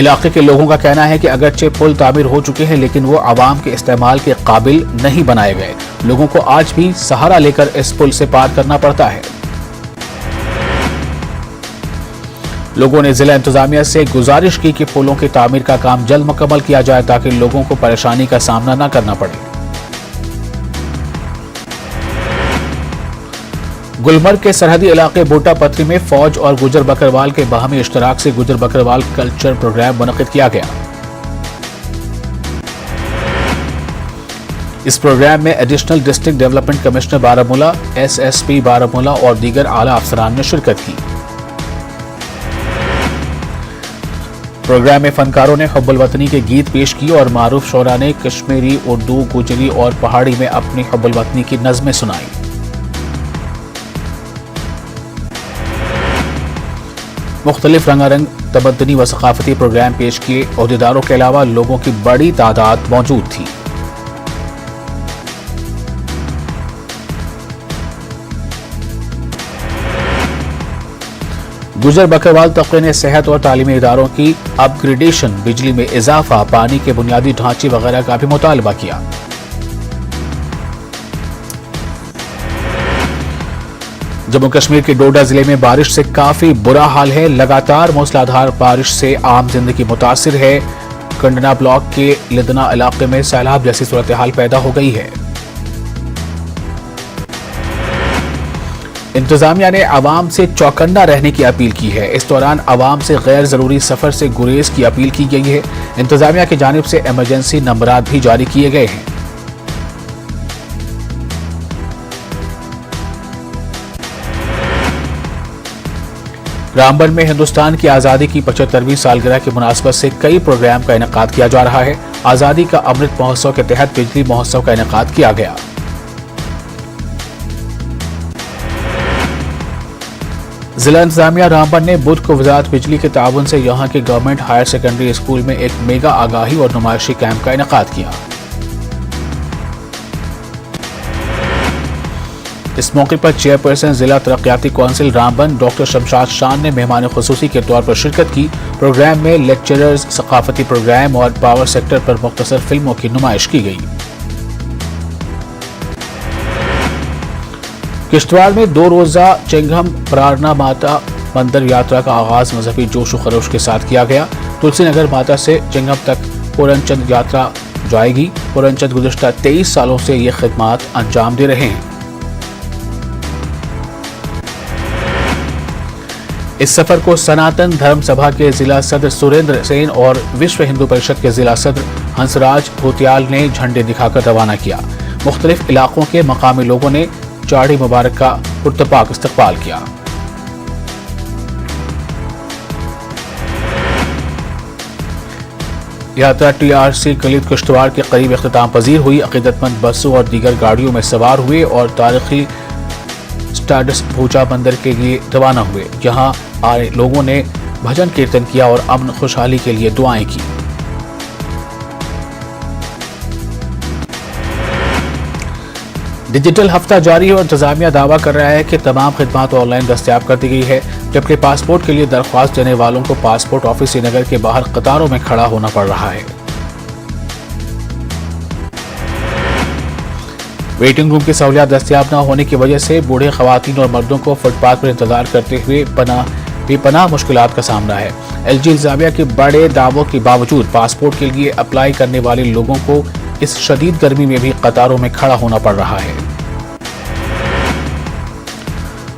علاقے کے لوگوں کا کہنا ہے کہ اگرچہ پل تعمیر ہو چکے ہیں لیکن وہ عوام کے استعمال کے قابل نہیں بنائے گئے. لوگوں کو آج بھی سہارا لے کر اس پل سے پار کرنا پڑتا ہے. لوگوں نے ضلع انتظامیہ سے گزارش کی کہ پلوں کی تعمیر کا کام جلد مکمل کیا جائے تاکہ لوگوں کو پریشانی کا سامنا نہ کرنا پڑے. گلمرگ کے سرحدی علاقے بوٹا پتری میں فوج اور گجر بکروال کے باہمی اشتراک سے گجر بکروال کلچر پروگرام منعقد کیا گیا. اس پروگرام میں additional district development commissioner Baramulla, S S P Baramulla اور دیگر اعلی افسران نے شرکت کی. پروگرام میں فنکاروں نے حب الوطنی کے گیت پیش کیے اور معروف شعراء نے کشمیری، اردو، گوجری اور پہاڑی میں اپنی حب الوطنی کی نظمیں سنائیں. مختلف رنگا رنگ تمدنی و ثقافتی پروگرام پیش کیے. عہدیداروں کے علاوہ لوگوں کی بڑی تعداد موجود تھی. گجر بکروال طبقے نے صحت اور تعلیمی اداروں کی اپ گریڈیشن، بجلی میں اضافہ، پانی کے بنیادی ڈھانچے وغیرہ کا بھی مطالبہ کیا. جموں کشمیر کے ڈوڈا ضلع میں بارش سے کافی برا حال ہے. لگاتار موسلادھار بارش سے عام زندگی متاثر ہے. کنڈنا بلاک کے لدنا علاقے میں سیلاب جیسی صورتحال پیدا ہو گئی ہے. انتظامیہ نے عوام سے چوکنا رہنے کی اپیل کی ہے. اس دوران عوام سے غیر ضروری سفر سے گریز کی اپیل کی گئی ہے. انتظامیہ کی جانب سے ایمرجنسی نمبرات بھی جاری کیے گئے ہیں. رامبن میں ہندوستان کی آزادی کی 75ویں سالگرہ کی مناسبت سے کئی پروگرام کا انعقاد کیا جا رہا ہے. آزادی کا امرت مہوتسو کے تحت بجلی مہوتسو کا انعقاد کیا گیا. ضلع انتظامیہ رامبن نے بدھ کو وزارت بجلی کے تعاون سے یہاں کے گورنمنٹ ہائر سیکنڈری اسکول میں ایک میگا آگاہی اور نمائشی کیمپ کا انعقاد کیا. اس موقع پر چیئرپرسن ضلع ترقیاتی کونسل رامبن ڈاکٹر شمشاد شان نے مہمان خصوصی کے طور پر شرکت کی. پروگرام میں لیکچررز، ثقافتی پروگرام اور پاور سیکٹر پر مختصر فلموں کی نمائش کی گئی. کشتواڑ میں 2 روزہ چنگھم پرارنا ماتا مندر یاترا کا آغاز مذہبی جوش و خروش کے ساتھ کیا گیا. تلسی نگر ماتا سے چنگھم تک پورن چند یاترا جائے گی. پورن چند گزشتہ 23 سالوں سے یہ خدمات انجام دے رہے ہیں. اس سفر کو سناتن دھرم سبھا کے ضلع صدر سریندر سین اور وشو ہندو پریشد کے ضلع صدر ہنسراج بھوتیال نے جھنڈے دکھا کر روانہ کیا. مختلف علاقوں کے مقامی لوگوں نے چاڑی مبارک کا پرتپاک استقبال کیا. یاترا ٹی آر سی کلید کشتواڑ کے قریب اختتام پذیر ہوئی. عقیدت مند بسوں اور دیگر گاڑیوں میں سوار ہوئے اور تاریخی سٹارڈس بھوجا مندر کے لیے روانہ ہوئے. یہاں آئے لوگوں نے بھجن کیرتن کیا اور امن خوشحالی کے لیے دعائیں کی. ڈیجیٹل ہفتہ جاری ہے اور انتظامیہ دعویٰ کر رہا ہے کہ تمام خدمات آن لائن دستیاب کر دی گئی ہے، جبکہ پاسپورٹ کے لیے درخواست دینے والوں کو پاسپورٹ آفس سری نگر کے باہر قطاروں میں کھڑا ہونا پڑ رہا ہے. ویٹنگ روم کی سہولیات دستیاب نہ ہونے کی وجہ سے بوڑھے خواتین اور مردوں کو فٹ پاتھ پر انتظار کرتے ہوئے بے پناہ مشکلات کا سامنا ہے. ایل جی انتظامیہ کے بڑے دعووں کے باوجود پاسپورٹ کے لیے اپلائی کرنے والے لوگوں کو اس شدید گرمی میں بھی قطاروں میں کھڑا ہونا پڑ رہا ہے.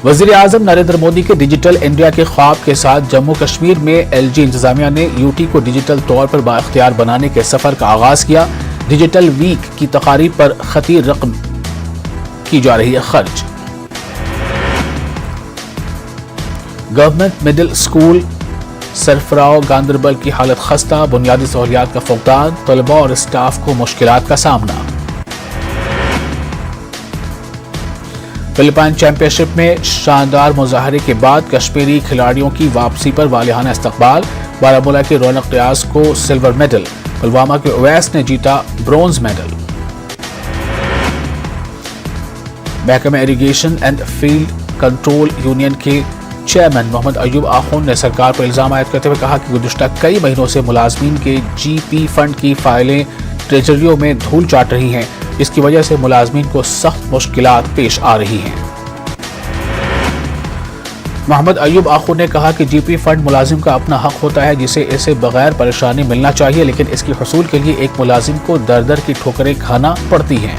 وزیر اعظم نریندر مودی کے ڈیجیٹل انڈیا کے خواب کے ساتھ جموں کشمیر میں ایل جی انتظامیہ نے یو ٹی کو ڈیجیٹل طور پر بااختیار بنانے کے سفر کا آغاز کیا. ڈیجیٹل ویک کی تقاریب پر خطیر رقم کی جا رہی ہے خرچ. گورنمنٹ مڈل اسکول سرفراو گاندربل کی حالت خستہ، بنیادی سہولیات کا فقدان، طلباء اور اسٹاف کو مشکلات کا سامنا. فلپائن چیمپئن شپ میں شاندار مظاہرے کے بعد کشمیری کھلاڑیوں کی واپسی پر والہانہ استقبال. بارہمولہ کے رونق ریاض کو سلور میڈل، پلوامہ کے اویس نے جیتا برونز میڈل. محکمہ irrigation and field control union کے چیئرمین محمد ایوب آخوند نے سرکار پر الزام عائد کرتے ہوئے کہا کہ گزشتہ کئی مہینوں سے ملازمین کے جی پی فنڈ کی فائلیں ٹریجریوں میں دھول چاٹ رہی ہیں، جس کی وجہ سے ملازمین کو سخت مشکلات پیش آ رہی ہیں۔ محمد ایوب آخوند نے کہا کہ جی پی فنڈ ملازم کا اپنا حق ہوتا ہے جسے اسے بغیر پریشانی ملنا چاہیے، لیکن اس کے حصول کے لیے ایک ملازم کو در در کی ٹھوکریں کھانا پڑتی ہیں۔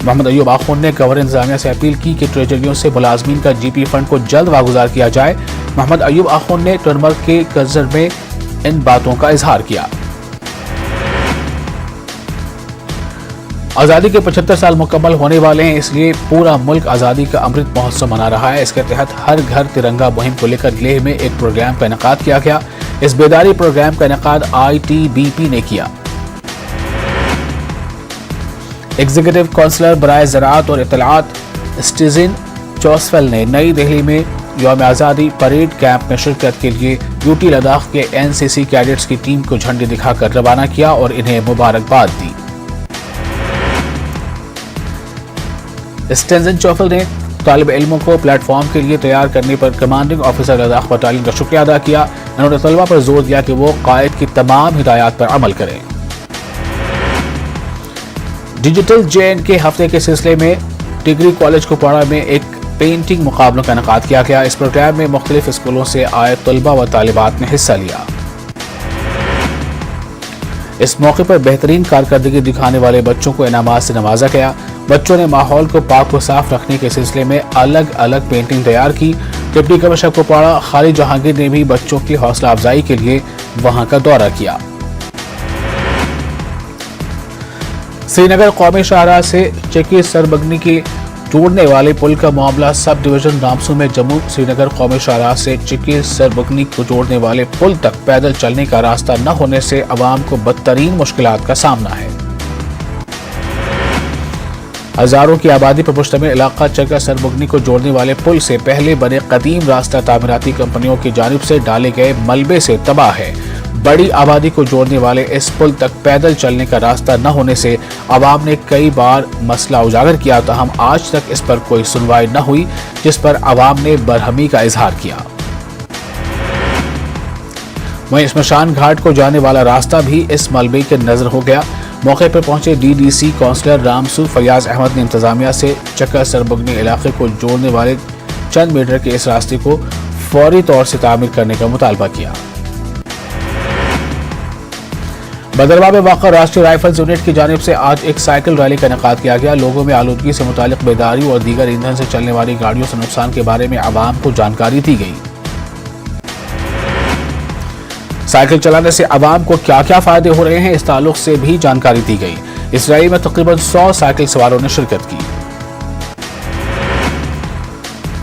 محمد ایوب آخوند نے گورنر انتظامیہ سے اپیل کی کہ ٹریجریوں سے ملازمین کا جی پی فنڈ کو جلد واگزار کیا جائے۔ محمد ایوب آخوند نے ٹرمر کے کنزر میں ان باتوں کا اظہار کیا۔ آزادی کے 75 سال مکمل ہونے والے ہیں، اس لیے پورا ملک آزادی کا امرت مہوتسو منا رہا ہے۔ اس کے تحت ہر گھر ترنگا مہم کو لے کر لیہ میں ایک پروگرام کا انعقاد کیا گیا۔ اس بیداری پروگرام کا انعقاد ITBP نے کیا۔ ایگزیکٹو کونسلر برائے زراعت اور اطلاعات اسٹیزن چوسفیل نے نئی دہلی میں یوم آزادی پریڈ کیمپ میں شرکت کے لیے UT لداخ کے NCC کیڈٹس کی ٹیم کو جھنڈی دکھا کر روانہ کیا اور انہیں مبارکباد دی۔ اسٹیزن چوسفیل نے طالب علموں کو پلیٹ فارم کے لیے تیار کرنے پر کمانڈنگ آفیسر لداخ بٹالین کا شکریہ ادا کیا۔ انہوں نے طلبہ پر زور دیا کہ وہ قائد کی تمام ہدایات پر عمل کریں۔ ڈیجیٹل JNK ہفتے کے سلسلے میں ڈگری کالج کپواڑہ میں ایک پینٹنگ مقابلوں کا انعقاد کیا گیا۔ اس پروگرام میں مختلف اسکولوں سے آئے طلبہ و طالبات نے حصہ لیا۔ اس موقع پر بہترین کارکردگی دکھانے والے بچوں کو انعامات سے نوازا گیا۔ بچوں نے ماحول کو پاک و صاف رکھنے کے سلسلے میں الگ الگ پینٹنگ تیار کی۔ ڈپٹی کمشنر کپواڑہ خالد جہانگیر نے بھی بچوں کی حوصلہ افزائی کے لیے وہاں کا دورہ کیا۔ سری نگر قومی شاہراہ سے چکی سربگنی کے جوڑنے والے پل کا معاملہ سب ڈویژن رامسو میں جموں سری نگر قومی شاہراہ سے چکی سربگنی کو جوڑنے والے پل تک پیدل چلنے کا راستہ نہ ہونے سے عوام کو بدترین مشکلات کا سامنا ہے۔ ہزاروں کی آبادی پر مشتمل علاقہ چکا سربگنی کو جوڑنے والے پل سے پہلے بنے قدیم راستہ تعمیراتی کمپنیوں کی جانب سے ڈالے گئے ملبے سے تباہ ہے۔ بڑی آبادی کو جوڑنے والے اس پل تک پیدل چلنے کا راستہ نہ ہونے سے عوام نے کئی بار مسئلہ اجاگر کیا، تاہم آج تک اس پر کوئی سنوائی نہ ہوئی، جس پر عوام نے برہمی کا اظہار کیا۔ وہیں شمشان گھاٹ کو جانے والا راستہ بھی اس ملبے کے نظر ہو گیا۔ موقع پر پہنچے DDC کونسلر رامسو فیاض احمد نے انتظامیہ سے چکا سربگنی علاقے کو جوڑنے والے چند میٹر کے اس راستے کو فوری طور سے تعمیر کرنے کا مطالبہ کیا۔ بھدرواہ میں واقع راشٹریہ رائفلز یونٹ کی جانب سے آج ایک سائیکل ریلی کا انعقاد کیا گیا۔ لوگوں میں آلودگی سے متعلق بیداری اور دیگر ایندھن سے چلنے والی گاڑیوں سے نقصان کے بارے میں عوام کو جانکاری دی گئی۔ سائیکل چلانے سے عوام کو کیا کیا فائدے ہو رہے ہیں، اس تعلق سے بھی جانکاری دی گئی۔ اس ریلی میں تقریباً 100 سائیکل سواروں نے شرکت کی۔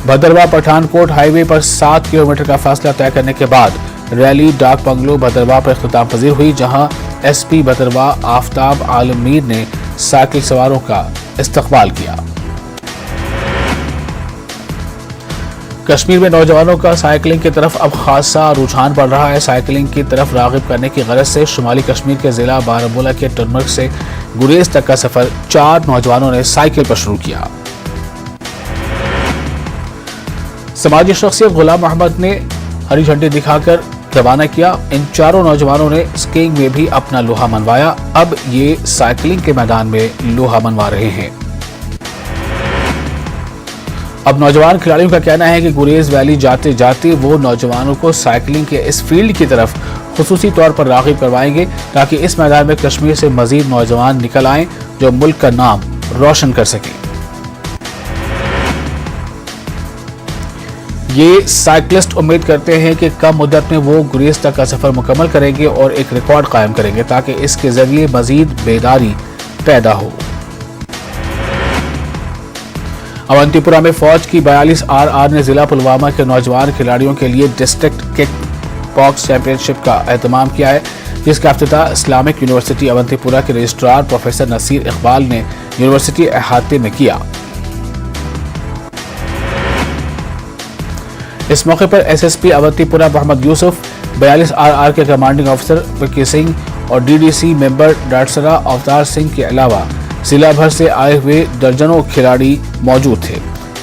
بھدرواہ پٹھان کوٹ ہائی وے پر 7 کلومیٹر کا فاصلہ طے کرنے کے بعد ریلی ڈاک بنگلو بھدرواہ پر اختتام پذیر ہوئی، جہاں SP بھدرواہ آفتاب عالم میر نے سائیکل سواروں کا استقبال کیا۔ کشمیر میں نوجوانوں کا سائیکلنگ کی طرف اب خاصا رجحان بڑھ رہا ہے۔ سائیکلنگ کی طرف راغب کرنے کی غرض سے شمالی کشمیر کے ضلع بارہمولہ کے ٹرمرگ سے گریز تک کا سفر 4 نوجوانوں نے سائیکل پر شروع کیا۔ سماجی شخصیت غلام محمد نے ہری جھنڈی دکھا کر روانہ کیا۔ ان 4 نوجوانوں نے اسکیئنگ میں بھی اپنا لوہا منوایا۔ اب یہ سائیکلنگ کے میدان میں لوہا منوا رہے ہیں۔ اب نوجوان کھلاڑیوں کا کہنا ہے کہ گریز ویلی جاتے جاتے وہ نوجوانوں کو سائیکلنگ کے اس فیلڈ کی طرف خصوصی طور پر راغب کروائیں گے، تاکہ اس میدان میں کشمیر سے مزید نوجوان نکل آئیں جو ملک کا نام روشن کر سکیں۔ یہ سائیکلسٹ امید کرتے ہیں کہ کم مدت میں وہ گریز تک کا سفر مکمل کریں گے اور ایک ریکارڈ قائم کریں گے، تاکہ اس کے ذریعے مزید بیداری پیدا ہو۔ اونتی پورہ میں فوج کی 42 RR نے ضلع پلوامہ کے نوجوان کھلاڑیوں کے لیے ڈسٹرکٹ کک باکس چیمپئن شپ کا اہتمام کیا ہے، جس کا افتتاح اسلامک یونیورسٹی اونتی پورہ کے رجسٹرار پروفیسر نصیر اقبال نے یونیورسٹی احاطے میں کیا۔ اس موقع پر SSP اونتی پورہ محمد یوسف، 42 RR کے کمانڈنگ آفیسر وکی سنگھ اور DDC ممبر ڈاٹسرا اوتار سنگھ کے علاوہ ضلع بھر سے آئے ہوئے درجنوں کھلاڑی موجود تھے۔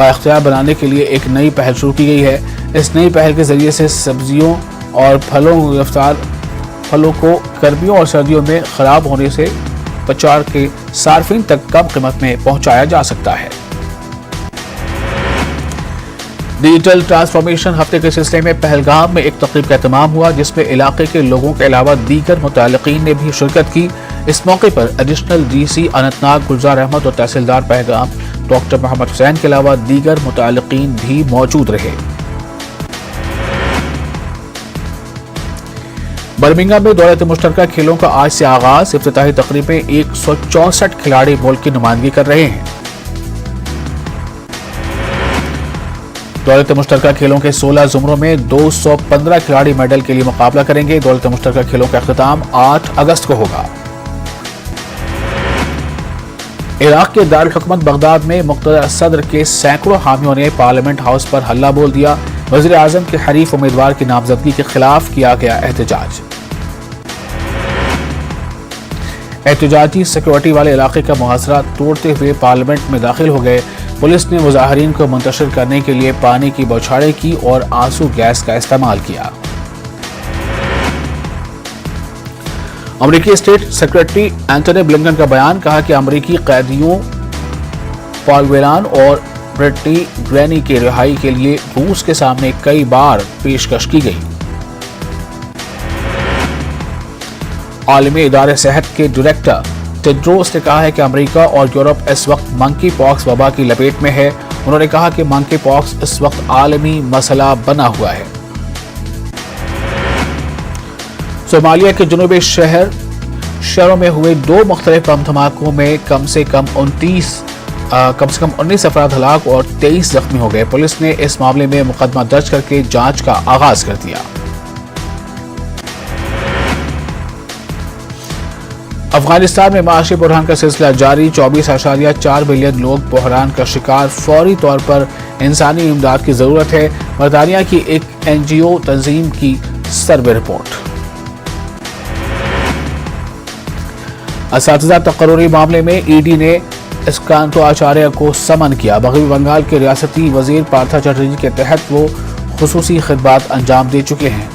بااختیار بنانے کے لیے ایک نئی پہل شروع کی گئی ہے۔ اس نئی پہل کے ذریعے سے سبزیوں اور پھلوں کو گرمیوں اور سردیوں میں خراب ہونے سے بچا کے صارفین تک کم قیمت میں پہنچایا جا سکتا ہے۔ ڈیجیٹل ٹرانسفارمیشن ہفتے کے سلسلے میں پہلگام میں ایک تقریب کا اہتمام ہوا، جس میں علاقے کے لوگوں کے علاوہ دیگر متعلقین نے بھی شرکت کی۔ اس موقع پر additional D C Anant Nag Gulzar Ahmed اور تحصیلدار پہلگام ڈاکٹر محمد حسین کے علاوہ دیگر متعلقین بھی موجود رہے۔ برمنگھم میں دولت مشترکہ کھیلوں کا آج سے آغاز۔ افتتاحی تقریب میں 164 کھلاڑی ملک کی نمائندگی کر رہے ہیں۔ دولت مشترکہ کھیلوں کے 16 زمروں میں 215 کھلاڑی میڈل کے لیے مقابلہ کریں گے۔ دولت مشترکہ کھیلوں کا اختتام 8 اگست کو ہوگا۔ عراق کے دارالحکومت بغداد میں مقتدر صدر کے سینکڑوں حامیوں نے پارلیمنٹ ہاؤس پر حلہ بول دیا۔ وزیر اعظم کے حریف امیدوار کی نامزدگی کے خلاف کیا گیا احتجاج۔ احتجاجی سیکورٹی والے علاقے کا محاصرہ توڑتے ہوئے پارلیمنٹ میں داخل ہو گئے۔ پولیس نے مظاہرین کو منتشر کرنے کے لیے پانی کی بوچھاریں کی اور آنسو گیس کا استعمال کیا۔ امریکی اسٹیٹ سیکریٹری اینٹونی بلنکن کا بیان، کہا کہ امریکی قیدیوں پال ویلان اور برٹنی گرینی کی رہائی کے لیے روس کے سامنے کئی بار پیشکش کی گئی۔ عالمی ادارے صحت کے ڈائریکٹر ٹیڈروس نے کہا ہے کہ امریکہ اور یورپ اس وقت منکی پاکس وبا کی لپیٹ میں ہے۔ انہوں نے کہا کہ منکی پاکس اس وقت عالمی مسئلہ بنا ہوا ہے۔ صومالیہ کے جنوبی شہروں میں ہوئے 2 مختلف بم دھماکوں میں کم سے کم 19 افراد ہلاک اور 23 زخمی ہو گئے۔ پولیس نے اس معاملے میں مقدمہ درج کر کے جانچ کا آغاز کر دیا۔ افغانستان میں معاشی بحران کا سلسلہ جاری۔ 24.4 ملین لوگ بحران کا شکار، فوری طور پر انسانی امداد کی ضرورت ہے۔ برطانیہ کی ایک NGO تنظیم کی سروے رپورٹ۔ اساتذہ تقرری معاملے میں ED نے اسکانتو آچاریہ کو سمن کیا۔ مغربی بنگال کے ریاستی وزیر پارتھا چٹرجی کے تحت وہ خصوصی خدمات انجام دے چکے ہیں۔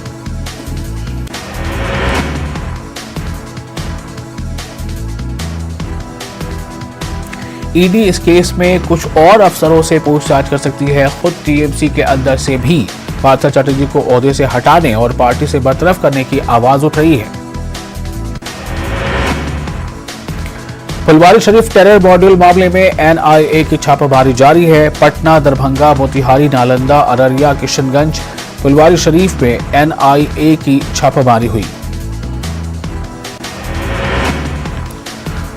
ED اس کیس میں کچھ اور افسروں سے پوچھ تاچھ کر سکتی ہے۔ خود TMC کے اندر سے بھی پارتھا چٹرجی کو عہدے سے ہٹانے اور پارٹی سے برطرف کرنے کی آواز اٹھ رہی ہے۔ پھلواری شریف ٹیرر ماڈیول معاملے میں NIA کی چھاپہ ماری جاری ہے۔ پٹنہ، دربھنگہ، موتیہاری، نالندہ، ارریہ، کشن گنج، پھلواری شریف میں NIA کی چھاپہ ماری ہوئی۔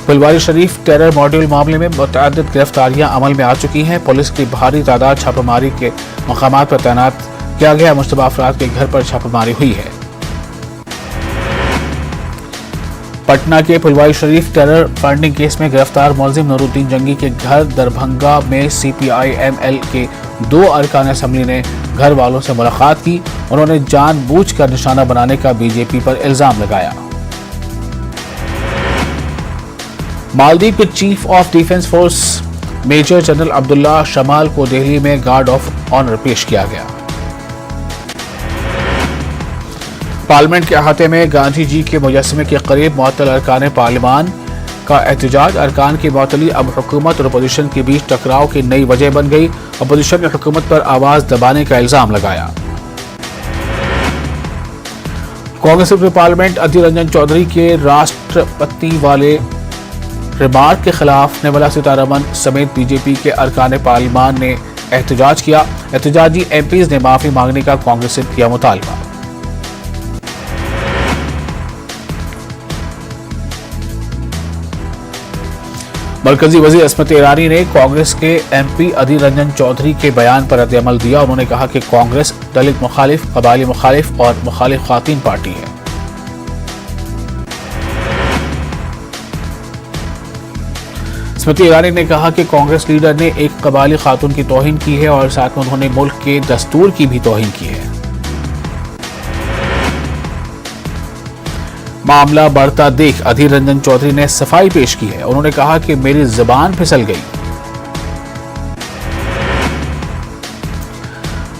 پھلواری شریف ٹیرر ماڈیول معاملے میں متعدد گرفتاریاں عمل میں آ چکی ہیں۔ پولیس کی بھاری تعداد چھاپہ ماری کے مقامات پر تعینات کیا گیا۔ مشتبہ افراد کے گھر پر چھاپہ ماری ہوئی ہے۔ پٹنہ کے پھلواری شریف ٹیرر فنڈنگ کیس میں گرفتار ملزم نور الدین جنگی کے گھر دربھنگہ میں CPI-ML کے 2 ارکان اسمبلی نے گھر والوں سے ملاقات کی۔ انہوں نے جان بوجھ کر نشانہ بنانے کا BJP پر الزام لگایا۔ مالدیپ کے chief of defence force major general Abdullah Shamal کو دہلی میں گارڈ آف آنر پیش کیا گیا۔ پارلیمنٹ کے احاطے میں گاندھی جی کے مجسمے کے قریب معطل ارکان پارلیمان کا احتجاج۔ ارکان کی معطلی اب حکومت اور اپوزیشن کے بیچ ٹکراؤ کی نئی وجہ بن گئی۔ اپوزیشن نے حکومت پر آواز دبانے کا الزام لگایا۔ کانگریس رکن پارلیمنٹ ادھیر رنجن چودھری کے راشٹرپتی والے ریمارک کے خلاف نرملا سیتارمن سمیت BJP کے ارکان پارلیمان نے احتجاج کیا۔ احتجاجی MPs نے معافی مانگنے کا کانگریس سے کیا مطالبہ۔ مرکزی وزیر عصمت ایرانی نے کانگریس کے MP ادھیر رنجن چودھری کے بیان پر رد عمل دیا۔ انہوں نے کہا کہ کانگریس دلت مخالف، قبائلی مخالف اور مخالف خواتین پارٹی ہے۔ اسمرتی ایرانی نے کہا کہ کانگریس لیڈر نے ایک قبائلی خاتون کی توہین کی ہے اور ساتھ میں انہوں نے ملک کے دستور کی بھی توہین کی ہے۔ معاملہ بڑھتا دیکھ ادھیر رنجن چودھری نے صفائی پیش کی ہے۔ انہوں نے کہا کہ میری زبان پھسل گئی۔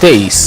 23।